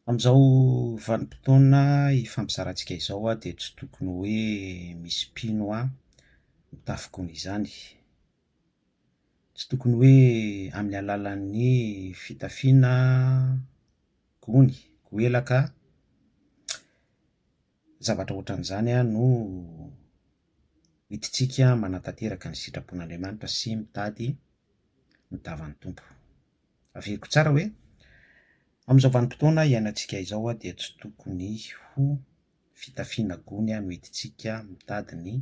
Amin'izao vanim-potoana ifampizarantsika izao dia tsy tokony hoe misy mpino mitafy gony izany. Tsy tokony hoe amin'ny alalan'ny fitafiana gony, goelaka, zavatra ohatran'izany no hitintsika manatanteraka ny sitrapon'Andriamanitra sy mitady ny davan'ny Tompo. Averiko tsara hoe amin'izao vanim-potoana iainantsika izao dia tsy tokony ho fitafiana gony no hitintsika mitady ny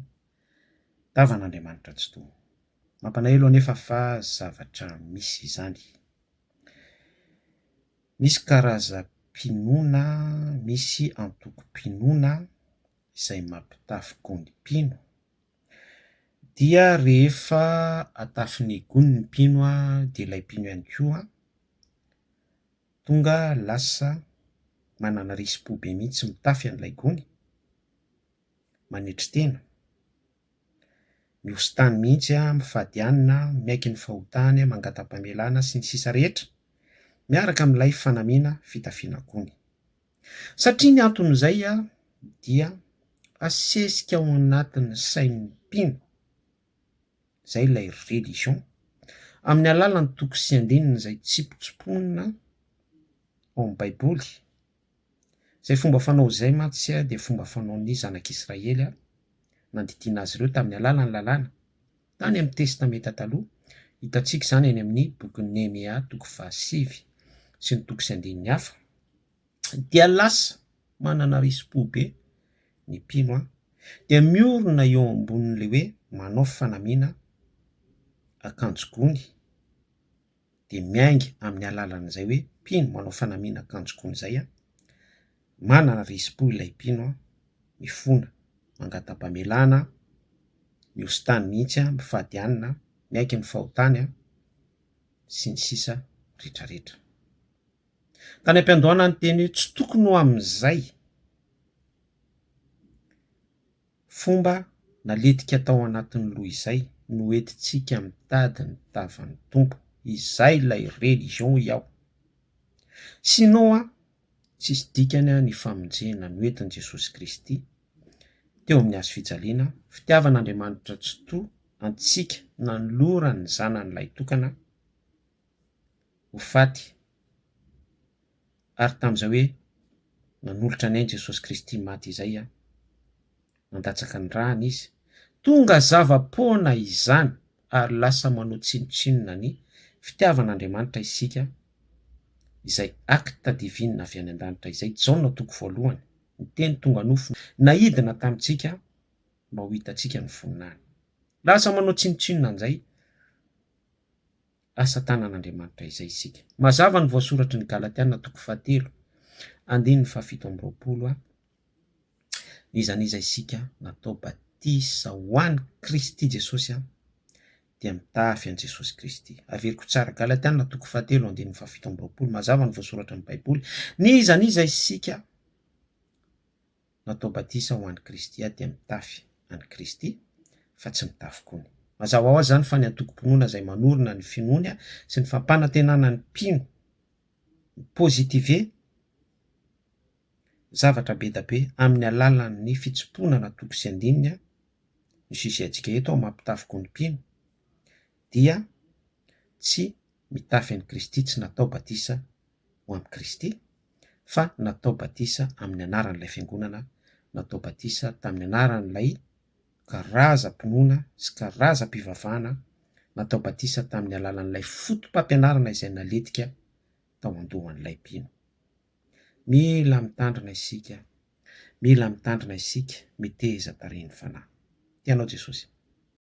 davan'Andriamanitra tsy toa. Mampalahelo anefa fa zavatra misy izany. Misy karazam-pinoana, misy antoko-pinoana izay mampitafy gony mpino, dia rehefa hatafin'ny gony ny mpino dia ilay mpino ihany koa tonga lasa manana risy-po be mihitsy mitafy an'ilay gony, manetry tena, mihositany mihitsy, mifady hanina, miaiky ny fahotany, mangataham-pamelana sy ny sisa rehetra miaraka amin'ilay fanamiana fitafiana gony. Satria ny anton'izay dia asesika ao anatin'ny sain'ny mpino, izay ilay religion, amin'ny alalan'ny toko sy andinina izay tsipitsipona ao amin'ny baiboly. Izay fomba fanao izay mantsy dia fomba fanaon'ny zanak'Israely nandidiana azy ireo tamin'ny alalan'ny lalàna tany amin'ny testameta taloha. Hitantsika izany eny amin'ny bokin'i Nehemia toko 7 sy ny toko sy andininy hafa. Dia lasa manana risy-po be ny mpino dia miorona eo ambonin'ilay hoe manao fanamiana akanjo gony, dia miainga amin'ny alalan'izay hoe mpino manao fanamiana akanjo gony izay manana risy-po ilay mpino, mifona, mangataham-pamelana, mihositany mihitsy, mifady hanina, miaiky ny fahotany sy ny sisa rehetrarehetra. Tany am-piandohana ny teny hoe tsy tokony ho amin'izay fomba naletika tao anatin'ny loha izay no entintsika mitady ny davan'ny Tompo, izay ilay religion ao. Sinon tsisy dikany ny famonjena ny entin'i Jesosy Kristy teo amin'ny hazofijaliana, fitiavan'Andriamanitra tsy toa antsika nanolora ny zanan'ilay tokana ho faty. Ary tamin'izay hoe nanolotra ny ainy Jesosy Kristy maty izay, nandatsaka ny rahany izy, tonga zava-poana izany ary lasa manao tsinotsinona ny fitiavan'Andriamanitra isika, izay acte divine avy any an-danitra izay, Jaona toko 1, ny teny tonga nofo nahidina tamintsika mba ho hitantsika ny voninahiny. Lasa manao tsinotsinona an'izay asa tanan'Andriamanitra izay isika. Mazava ny voasoratry ny Galatiana toko 7 andininy 17 nizaniza isika natao batisa ho an'i Kristy Jesosy dia mitafy an'i Jesosy Kristy. Averiko tsara, Galatiana toko 7 andininy 17, mazava ny voasoratra ny baiboly, nizaniza isika natao batisa ho an'i Kristy dia mitafy an'i Kristy fa tsy mitafy gony. Mazava ho azy izany fa ny antoko-pinoana izay manorina ny finoany sy ny fampanantenana ny mpino pozitive zavatra be da be amin'ny alalan'ny fitsimponana toko sy andininy ny sisentsika eto mampitafy gony mpino, dia tsy mitafy an'i Kristy, tsy natao batisa ho an'i Kristy fa natao batisa amin'ny anaran'ilay fiangonana, natao batisa tamin'ny anaran'ilay karazam-pinoana sy karazam-pivavahana, natao batisa tamin'ny alalan'ilay fotom-pampianarana izay naletika tao andohan'ilay mpino. Mila mitandrina isika, mila mitandrina isika miteza tarehiny fanahy. Tianao Jesosy.